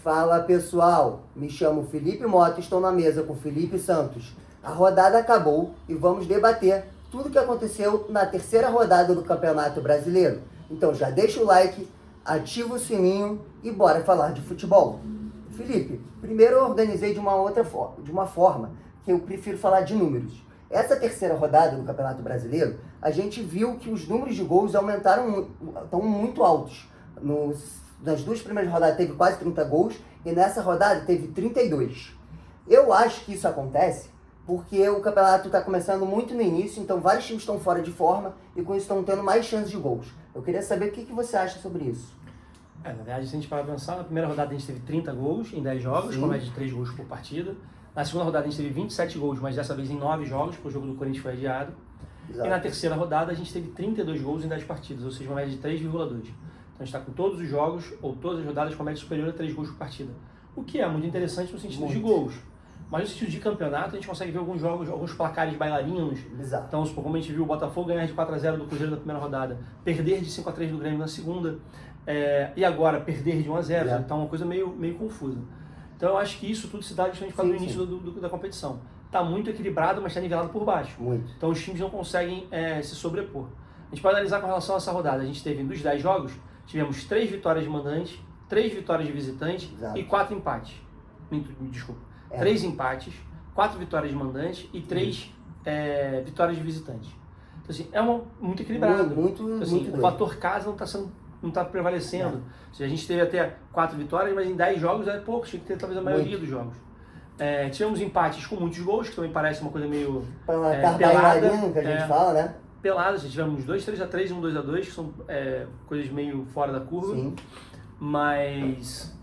Fala pessoal, me chamo Felipe Mota, estou na mesa com Felipe Santos. A rodada acabou e vamos debater tudo o que aconteceu na terceira rodada do Campeonato Brasileiro. Então já deixa o like, ativa o sininho e bora falar de futebol. Felipe, primeiro eu organizei de uma forma que eu prefiro falar de números. Essa terceira rodada do Campeonato Brasileiro, a gente viu que os números de gols aumentaram, estão muito altos. Nas duas primeiras rodadas teve quase 30 gols e nessa rodada teve 32. Eu acho que isso acontece porque o campeonato está começando muito no início, então vários times estão fora de forma e com isso estão tendo mais chances de gols. Eu queria saber o que você acha sobre isso. Na verdade, se a gente parar para pensar, na primeira rodada a gente teve 30 gols em 10 jogos, Sim. com média de 3 gols por partida. Na segunda rodada a gente teve 27 gols, mas dessa vez em 9 jogos, porque o jogo do Corinthians foi adiado. Exato. E na terceira rodada a gente teve 32 gols em 10 partidas, ou seja, uma média de 3,2. Então a gente está com todos os jogos, ou todas as rodadas com média superior a 3 gols por partida. O que é muito interessante no sentido de gols. Mas no sentido de campeonato, a gente consegue ver alguns jogos, alguns placares bailarinos. Exato. Então, como a gente viu o Botafogo ganhar de 4-0 do Cruzeiro na primeira rodada, perder de 5-3 do Grêmio na segunda, e agora perder de 1-0, então é uma coisa meio confusa. Então eu acho que isso tudo se dá justamente por causa do início da competição. Está muito equilibrado, mas está nivelado por baixo. Muito. Então os times não conseguem se sobrepor. A gente pode analisar com relação a essa rodada. A gente teve, dos 10 jogos, tivemos 3 vitórias de mandante, 3 vitórias de visitante. Exato. E 4 empates. Desculpa. 3 empates, 4 vitórias de mandante e 3 vitórias de visitante. Então assim, muito equilibrado. Muito O fator casa não está prevalecendo. A gente teve até 4 vitórias, mas em 10 jogos é pouco, tinha que ter talvez a maioria dos jogos. Tivemos empates com muitos gols, que também parece uma coisa meio pelada, que a gente fala, né? Pelada, tivemos 2 3-3 e 1 2-2, que são coisas meio fora da curva. Sim. Mas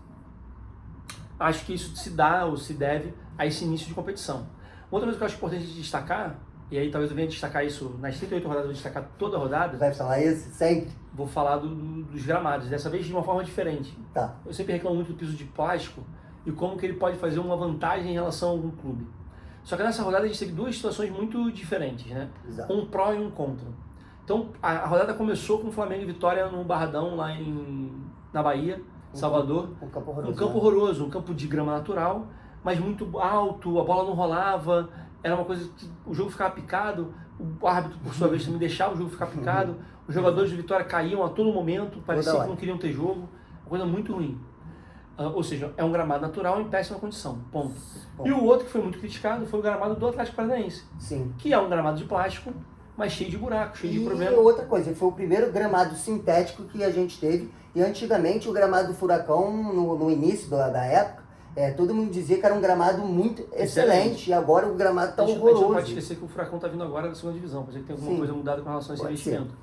acho que isso se dá ou se deve a esse início de competição. Outra coisa que eu acho importante de destacar, e aí talvez eu venha destacar isso nas 38 rodadas, eu vou destacar toda a rodada. Vai falar isso sempre? Vou falar dos gramados, dessa vez de uma forma diferente. Tá. Eu sempre reclamo muito do piso de plástico e como que ele pode fazer uma vantagem em relação a algum clube. Só que nessa rodada a gente teve duas situações muito diferentes, né? Exato. Um pró e um contra. Então a rodada começou com o Flamengo e Vitória no Barradão, lá na Bahia, Salvador. Um campo horroroso. Um campo horroroso, um campo de grama natural, mas muito alto, a bola não rolava, era uma coisa que o jogo ficava picado, o árbitro, por sua vez, também deixava o jogo ficar picado, os jogadores de Vitória caíam a todo momento, parecia que não queriam ter jogo, uma coisa muito ruim. Ou seja, é um gramado natural em péssima condição, ponto. E o outro que foi muito criticado foi o gramado do Atlético Paranaense, Sim. que é um gramado de plástico, mas cheio de buracos, cheio de problemas. E outra coisa, foi o primeiro gramado sintético que a gente teve, e antigamente o gramado do Furacão, no início da época, todo mundo dizia que era um gramado muito excelente, e agora o gramado está horroroso. A gente não pode esquecer que o Furacão está vindo agora da segunda divisão, pode ser que tenha alguma coisa mudada com relação a esse investimento.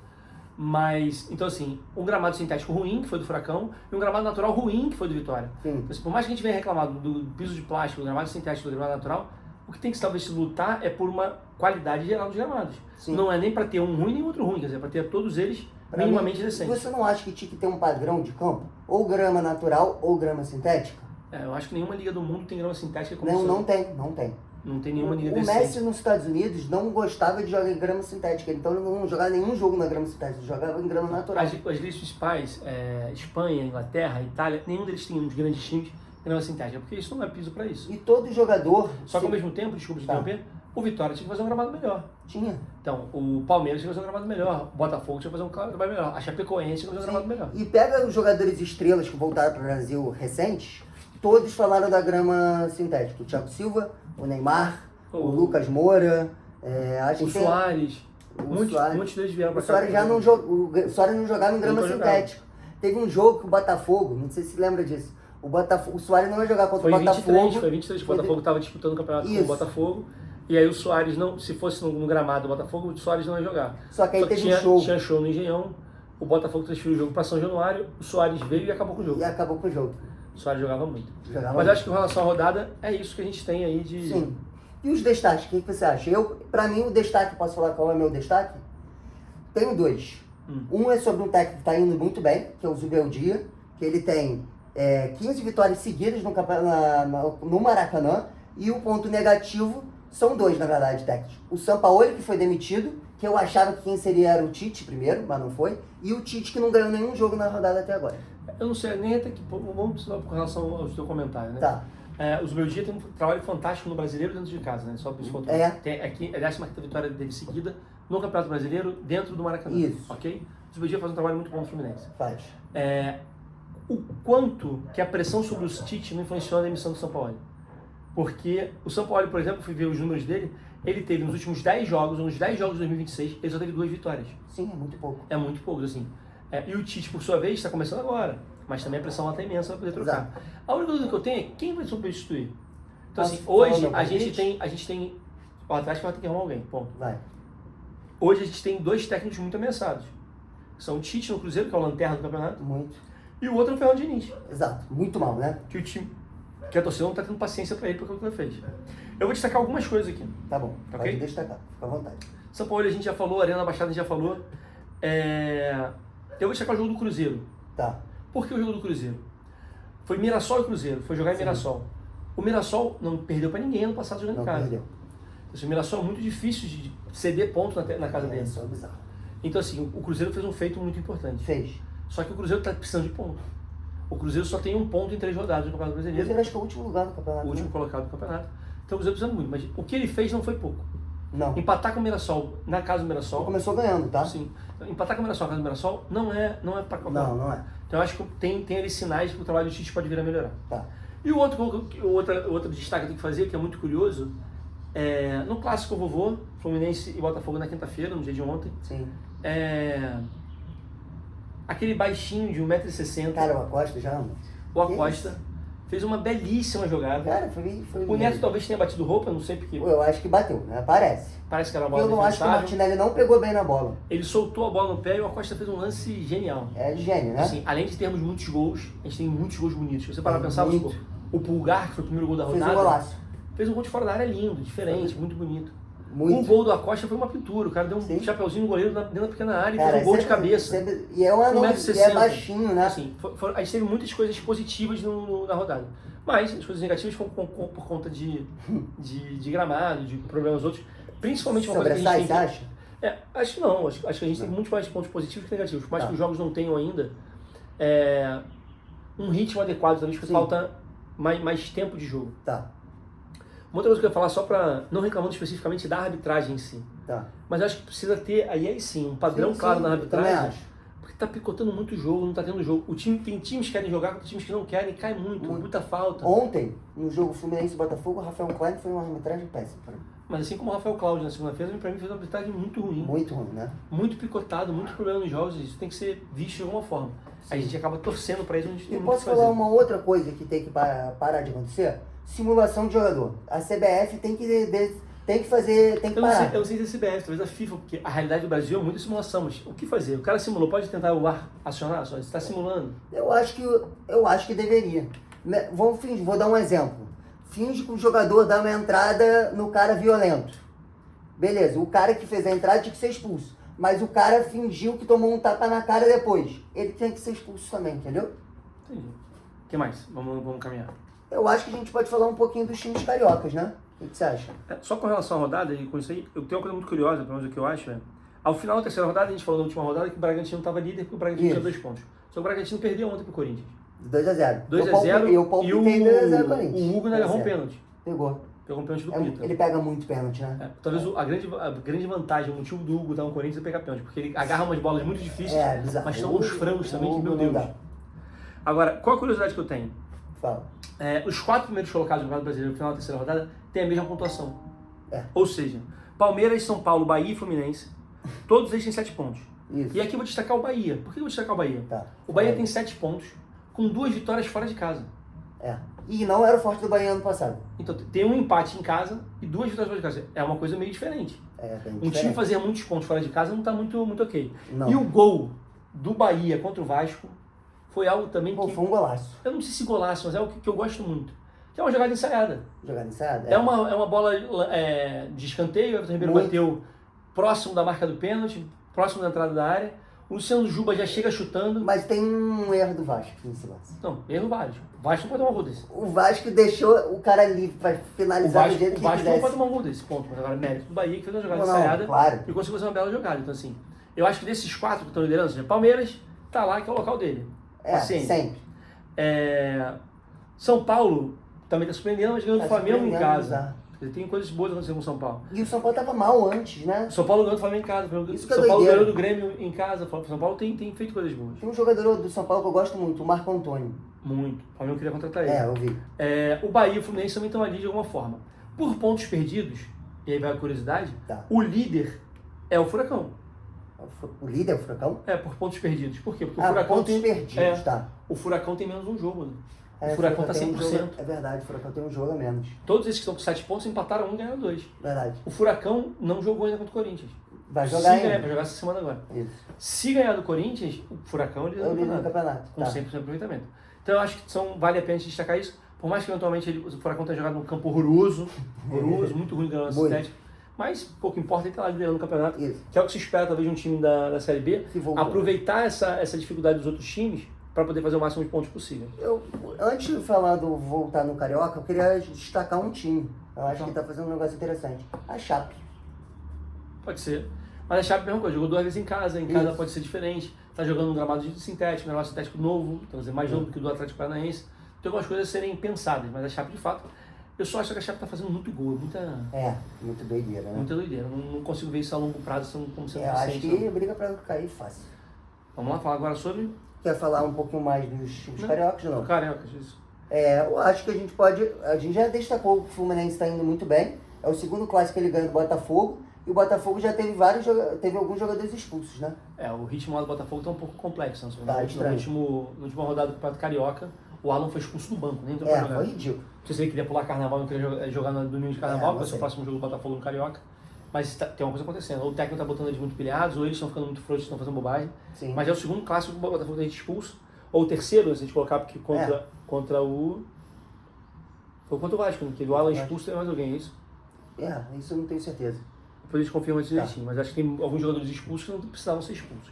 Mas, então assim, um gramado sintético ruim, que foi do Furacão, e um gramado natural ruim, que foi do Vitória. Então, assim, por mais que a gente venha reclamado do piso de plástico, do gramado sintético, do gramado natural, o que tem que talvez se lutar é por uma qualidade geral dos gramados. Sim. Não é nem para ter um ruim nem outro ruim, quer dizer, para ter todos eles minimamente decentes. Você não acha que tinha que ter um padrão de campo? Ou grama natural ou grama sintética? Eu acho que nenhuma liga do mundo tem grama sintética como não tem. Não tem nenhuma liga decente. O Messi nos Estados Unidos não gostava de jogar em grama sintética, então ele não jogava nenhum jogo na grama sintética, ele jogava em grama natural. As ligas principais, Espanha, Inglaterra, Itália, nenhum deles tem uns grandes times grama sintética, porque isso não é piso para isso. E todo jogador... Só que ao mesmo tempo, desculpa te interromper, o Vitória tinha que fazer um gramado melhor. Tinha. Então, o Palmeiras tinha que fazer um gramado melhor, o Botafogo tinha que fazer um gramado melhor, a Chapecoense tinha que fazer um gramado melhor. E pega os jogadores estrelas que voltaram para o Brasil recentes, todos falaram da grama sintética. O Thiago Silva, o Neymar, o Lucas Moura, o Soares. Muitos deles vieram para cá. O Soares não jogava em grama sintética. Teve um jogo que o Botafogo, não sei se lembra disso, o Soares não ia jogar contra o Botafogo. Foi 23 que o Botafogo estava disputando o campeonato com o Botafogo. E aí o Soares, se fosse no gramado do Botafogo, o Soares não ia jogar. Só que aí teve um show. Tinha show no Engenhão, o Botafogo transferiu o jogo para São Januário, o Soares veio e acabou com o jogo. O Soares jogava muito. Mas acho que em relação à rodada, é isso que a gente tem aí de... Sim. E os destaques, o que você acha? Pra mim, o destaque, posso falar qual é o meu destaque? Tenho 2. Um é sobre um técnico que está indo muito bem, que é o Zubeldia, que ele tem 15 vitórias seguidas no Maracanã, e o ponto negativo são 2, na verdade, técnicos. O Sampaoli, que foi demitido, que eu achava que quem seria era o Tite primeiro, mas não foi, e o Tite que não ganhou nenhum jogo na rodada até agora. Eu não sei nem até que... Vamos precisar com relação ao seu comentário, né? Tá. O Zubeldia tem um trabalho fantástico no Brasileiro dentro de casa, né? Só por isso que aqui é a 15ª vitória dele seguida no Campeonato Brasileiro dentro do Maracanã. Isso. Ok? O Zubeldia faz um trabalho muito bom no Fluminense. Faz. O quanto que a pressão sobre o Tite não influenciou na demissão do Sampaoli? Porque o Sampaoli, por exemplo, fui ver os números dele, ele teve nos últimos 10 jogos, ou nos 10 jogos de 2026, ele só teve 2 vitórias. Sim, é muito pouco. É muito pouco, assim. E o Tite, por sua vez, está começando agora, mas também a pressão lá está imensa para poder trocar. Exato. A única dúvida que eu tenho é quem vai substituir? Então, Posso assim, hoje falar a gente tem o Atlético vai ter que arrumar alguém, ponto. Vai. Hoje a gente tem 2 técnicos muito ameaçados. São o Tite no Cruzeiro, que é o lanterna do campeonato, Muito. e o outro é o Fernando Diniz. Exato. Muito mal, né? Que o time, que a torcida não está tendo paciência para ele porque ele fez. Eu vou destacar algumas coisas aqui. Tá bom. Ok? Pode destacar. Fica à vontade. São Paulo a gente já falou, Arena Baixada a gente já falou. Eu vou destacar o jogo do Cruzeiro. Tá. Por que o jogo do Cruzeiro? Foi Mirassol e Cruzeiro, foi jogar em Mirassol. O Mirassol não perdeu para ninguém ano passado jogando em casa. Perdeu. Assim, o Mirassol é muito difícil de ceder ponto na casa dele. Isso é bizarro. Então assim, o Cruzeiro fez um feito muito importante. Fez. Só que o Cruzeiro está precisando de ponto. O Cruzeiro só tem 1 ponto em 3 rodadas no Campeonato Brasileiro. Cruzeiro acho que é o último lugar do campeonato. O último colocado do campeonato. Então o Cruzeiro precisa muito. Mas o que ele fez não foi pouco. Não. Empatar com o Mirassol na casa do Mirassol. Começou ganhando, tá? Sim. Então, empatar com o Mirassol na casa do Mirassol não é para qualquer um. Não é. Então eu acho que tem ali sinais que o trabalho do Tite pode vir a melhorar. Tá. E o outro destaque que tem que fazer, que é muito curioso, no clássico vovô, Fluminense e Botafogo na quinta-feira, no dia de ontem, Sim. aquele baixinho de 1,60m, Cara, o Acosta já não. o Acosta, fez uma belíssima jogada. Cara, foi O Neto talvez tenha batido roupa, não sei porquê. Eu acho que bateu, né? Parece. Parece que era uma bola Eu não acho que o defensável. Martinelli não pegou bem na bola. Ele soltou a bola no pé e o Acosta fez um lance genial. É gênio, né? Assim, além de termos muitos gols, a gente tem muitos gols bonitos. Se você parar pra pensar, muito. o Pulgar, que foi o primeiro gol da Fez rodada, um golaço. fez um gol de fora da área lindo, diferente, muito bonito. Muito. O gol do Acosta foi uma pintura, o cara deu um Sim. chapeuzinho no goleiro dentro da pequena área e Cara, fez um gol de sempre- cabeça. E é, uma, 1,60 e é baixinho, né? Assim, a gente teve muitas coisas positivas na rodada. Mas as coisas negativas foram por conta de gramado, de problemas outros. Principalmente uma coisa que a Sobressai, gente você tem acha? acho que não. Acho que a gente tem muito mais pontos positivos que negativos. Por mais Tá. que os jogos não tenham ainda um ritmo adequado, talvez porque Sim. falta mais tempo de jogo. Tá, Uma outra coisa que eu ia falar, só para não reclamando especificamente da arbitragem em si, tá. mas eu acho que precisa ter, aí sim, um padrão Sim, claro sim, na eu arbitragem, também acho. porque tá picotando muito jogo, não tá tendo jogo. Tem times que querem jogar, tem times que não querem, cai muita falta. Ontem, no jogo Fluminense e Botafogo, o Rafael Klein foi uma arbitragem péssima pra mim. Mas assim como o Rafael Cláudio na segunda-feira, pra mim fez uma arbitragem muito ruim. Muito ruim, né? Muito picotado, muito problema nos jogos, isso tem que ser visto de alguma forma. A gente acaba torcendo pra isso, a gente tem E muito o posso que fazer. falar uma outra coisa que tem que parar de acontecer? Simulação de jogador. A CBF tem que fazer, tem que Eu não sei, parar. eu não sei se é a CBF, talvez a FIFA, porque a realidade do Brasil é muita simulação, mas o que fazer? O cara simulou, pode tentar o ar acionar, só está simulando. Eu acho que deveria. Vou dar um exemplo. Finge que o jogador dá uma entrada no cara violento. Beleza, o cara que fez a entrada tinha que ser expulso. Mas o cara fingiu que tomou um tapa na cara depois. Ele tem que ser expulso também, entendeu? Entendi. O que mais? Vamos caminhar. Eu acho que a gente pode falar um pouquinho dos times cariocas, né? O que você acha? Só com relação à rodada, e com isso aí, eu tenho uma coisa muito curiosa, pelo menos o que eu acho, ao final da terceira rodada, a gente falou na última rodada que o Bragantino estava líder porque o Bragantino tinha 2 pontos. Só que o Bragantino perdeu ontem pro Corinthians. 2-0. 2-0 Eu palpitei 2-0 Corinthians. o Hugo ainda agarrou um pênalti. Pegou. Pegou um pênalti do Pita. Ele pega muito pênalti, né? Talvez a grande vantagem, o motivo do Hugo estar no Corinthians é pegar pênalti, porque ele agarra umas bolas muito difíceis, Bizarro. mas são uns frangos também que, meu não Deus. dá. Agora, qual a curiosidade que eu tenho? Fala. Os 4 primeiros colocados do Campeonato Brasileiro no final da terceira rodada têm a mesma pontuação. Ou Ou seja, Palmeiras, São Paulo, Bahia e Fluminense, todos eles têm 7 pontos. Isso. E aqui eu vou destacar o Bahia. Por que eu vou destacar o Bahia? Tá. O Bahia tem 7 pontos, com 2 vitórias fora de casa. E não era o forte do Bahia ano passado. Então tem um empate em casa e 2 vitórias fora de casa. É uma coisa meio diferente. Bem Um diferente. time fazer muitos pontos fora de casa não está muito ok. Não. E o gol do Bahia contra o Vasco foi algo também Pô, que... foi um golaço. Eu não sei se golaço, mas é algo que eu gosto muito. Que é uma jogada ensaiada. Jogada ensaiada? É uma bola de escanteio, o Everton Ribeiro Muito. bateu próximo da marca do pênalti, próximo da entrada da área. O Luciano Juba já chega chutando. Mas tem um erro do Vasco nesse lance. Não, erro vários. O Vasco não pode tomar um gol desse. O Vasco deixou o cara livre pra finalizar do jeito que O Vasco quisesse. não pode tomar um gol desse, ponto. Mas agora mérito do Bahia, que fez uma jogada Não, ensaiada claro. e conseguiu fazer uma bela jogada. Então assim, eu acho que desses 4 que estão liderando, ou seja, Palmeiras tá lá, que é o local dele. Sempre. São Paulo também tá surpreendendo, mas ganhando o Flamengo em casa. Já. Tem coisas boas acontecendo com o São Paulo. E o São Paulo tava mal antes, né? O São Paulo ganhou do Flamengo em casa. Isso que São é Paulo doideira. ganhou do Grêmio em casa. O São Paulo tem feito coisas boas. Tem um jogador do São Paulo que eu gosto muito, o Marco Antônio. Muito. O Flamengo queria contratar ele. Eu vi. O Bahia e o Fluminense também estão ali de alguma forma. Por pontos perdidos, e aí vai a curiosidade, o líder é o Furacão. O líder é o Furacão? Por pontos perdidos. Por quê? Porque o Furacão pontos perdidos, tá. O Furacão tem menos um jogo, né? O Furacão tá 100%. É verdade, o Furacão tem um jogo a menos. Todos esses que estão com 7 pontos empataram 1 e ganharam 2. Verdade. O Furacão não jogou ainda contra o Corinthians. Vai jogar ainda. Vai jogar essa semana agora. Isso. Se ganhar do Corinthians, o Furacão ele líder do campeonato. Com 100% de aproveitamento. Então eu acho que vale a pena destacar isso. Por mais que eventualmente o Furacão tenha jogado num campo horroroso, muito ruim ganhando a cidade. Mas pouco importa, ele tá lá liderando o campeonato. Isso. Que é o que se espera talvez de um time da Série B. Aproveitar essa dificuldade dos outros times para poder fazer o máximo de pontos possível. Antes de falar do voltar no Carioca, eu queria destacar um time. Eu acho que tá fazendo um negócio interessante. A Chape. Pode ser. Mas a Chape é a mesma coisa, jogou 2 vezes em casa Isso. pode ser diferente. Tá jogando um gramado de sintético, um gramado sintético novo, então mais novo do que o do Atlético Paranaense. Tem algumas coisas a serem pensadas, mas a Chape de fato, eu só acho que a Chape tá fazendo muito gol, muito doideira, né? Muita doideira. Não consigo ver isso a longo prazo como sendo acho eficiente. que briga pra cair fácil. Vamos lá falar agora sobre... Quer falar um pouquinho mais dos cariocas, não? Cariocas, isso. Eu acho que a gente pode... A gente já destacou que o Fluminense está indo muito bem. É o segundo clássico que ele ganha do Botafogo. E o Botafogo já teve alguns jogadores expulsos, né? O ritmo lá do Botafogo tá um pouco complexo. Né? Tá Na última rodada do Campeonato Carioca, o Alan foi expulso do banco, nem entrou pra jogar. Foi ridículo. Não sei se ele queria pular carnaval, não queria jogar no domingo de carnaval, porque vai ser o próximo jogo do Botafogo no Carioca. Mas tem uma coisa acontecendo. Ou o técnico tá botando eles muito pilhados, ou eles estão ficando muito frouxos, estão fazendo bobagem. Sim. Mas é o segundo clássico que o Botafogo tem expulso. Ou o terceiro, se a gente colocar, porque contra o... Foi contra o Vasco, né? Que o Alan expulso tem mais alguém, é isso? Isso eu não tenho certeza. Depois a gente confirma isso direitinho, mas acho que tem alguns jogadores expulsos que não precisavam ser expulsos.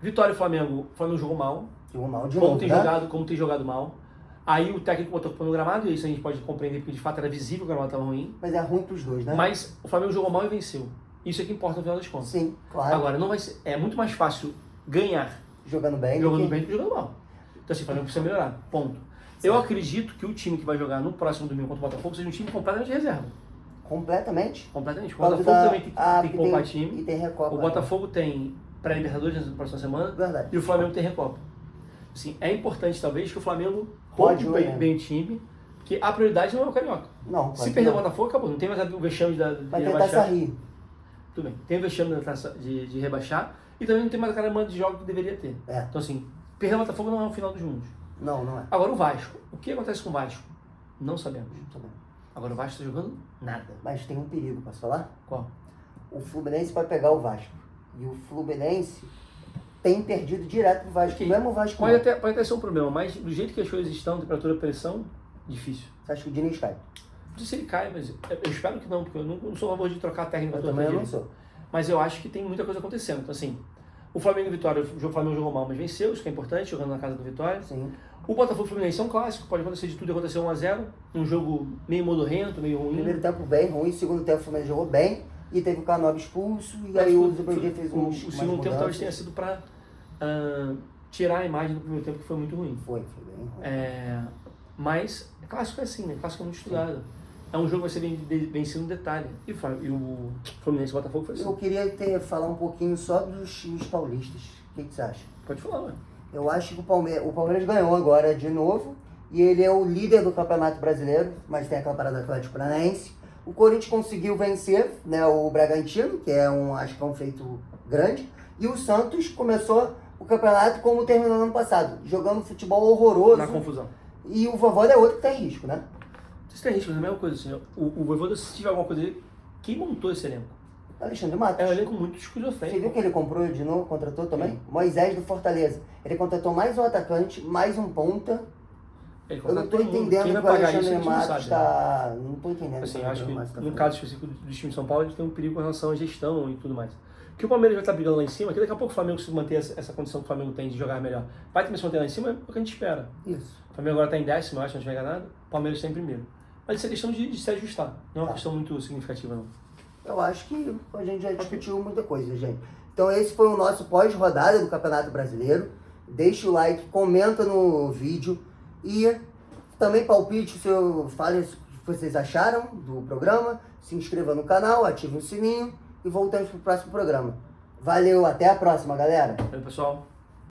Vitória e Flamengo. O Flamengo jogou mal. Jogou mal de novo, como tem jogado mal. Aí o técnico botou no gramado, e isso a gente pode compreender, porque de fato era visível que o gramado estava ruim. Mas é ruim pros dois, né? Mas o Flamengo jogou mal e venceu. Isso é que importa no final das contas. Sim, claro. Agora, não vai ser, é muito mais fácil ganhar jogando bem do que jogando mal. Então assim, o Flamengo precisa melhorar. Ponto. Sim. Eu acredito que o time que vai jogar no próximo domingo contra o Botafogo seja um time completamente de reserva. Completamente? Completamente. O Botafogo também tem que poupar time. E tem Recopa. O Botafogo tem pré-Libertadores na próxima semana. Verdade. E o Flamengo tem Recopa. Assim, é importante talvez que o Flamengo poupe bem o time, porque a prioridade não é o Carioca. Não, se perder o Botafogo, acabou. Não tem mais o vexame de vai ter Taça Rio. Tudo bem. Tem o vexame de rebaixar e também não tem mais a caramba de jogos que deveria ter. Então assim, perder o Botafogo não é o final dos mundos. Não é. Agora o Vasco. O que acontece com o Vasco? Não sabemos. Não sabemos. Agora o Vasco está jogando nada. Mas tem um perigo, posso falar? Qual? O Fluminense vai pegar o Vasco. E o Fluminense tem perdido direto pro Vasco. Mesmo o Vasco pode até ser um problema, mas do jeito que as coisas estão, temperatura e pressão, difícil. Você acha que o Diniz cai? Não sei se ele cai, mas eu espero que não, porque eu não sou a favor de trocar a técnica. Eu também não sou. Mas eu acho que tem muita coisa acontecendo. Então assim, o Flamengo e Vitória, o Flamengo jogou mal, mas venceu, isso que é importante, jogando na casa do Vitória. Sim. O Botafogo e Fluminense é um clássico, pode acontecer de tudo, acontecer 1-0, um jogo meio modorrento, meio ruim. Primeiro tempo bem ruim, segundo tempo o Fluminense jogou bem, e teve o Canobi expulso, e aí o Zuberdia fez o segundo tempo talvez tenha sido para tirar a imagem do primeiro tempo, que foi muito ruim. Foi bem ruim. Mas clássico é assim, né? Clássico é muito estudado. Sim. É um jogo que vai ser vencido no detalhe. E o Fluminense e o Botafogo foi assim. Eu queria falar um pouquinho só dos times paulistas. O que você acha? Pode falar, ué. Eu acho que o Palmeiras ganhou agora de novo, e ele é o líder do Campeonato Brasileiro, mas tem aquela parada do Atlético Paranaense. O Corinthians conseguiu vencer, né, o Bragantino, que acho que é um feito grande, e o Santos começou o campeonato como terminou no ano passado, jogando futebol horroroso. Na confusão. E o Voivoda é outro que tem risco, né? Isso tem risco, mas é a mesma coisa assim. O Voivoda, se tiver alguma coisa dele, quem montou esse elenco? Alexandre Matos. É um elenco muito esquizofrênico. Você viu que ele comprou de novo, contratou também? Sim. Moisés do Fortaleza. Ele contratou mais um atacante, mais um ponta. Eu não estou entendendo que o Alexandre Matos está... Não estou entendendo. Assim, acho que no caso específico do time de São Paulo, a gente tem um perigo com relação à gestão e tudo mais. que o Palmeiras vai estar brigando lá em cima, que daqui a pouco o Flamengo, se manter essa condição que o Flamengo tem de jogar melhor, vai também se manter lá em cima, é o que a gente espera. Isso. O Flamengo agora está em 10º, eu acho, não tiver enganado. O Palmeiras está em primeiro. Mas isso é questão de se ajustar. Não é uma questão muito significativa, não. Eu acho que a gente já discutiu muita coisa, gente. Então esse foi o nosso pós-rodada do Campeonato Brasileiro. Deixa o like, comenta no vídeo e também palpite, fale o que vocês acharam do programa. Se inscreva no canal, ative o sininho e voltamos para o próximo programa. Valeu, até a próxima, galera. Valeu, pessoal.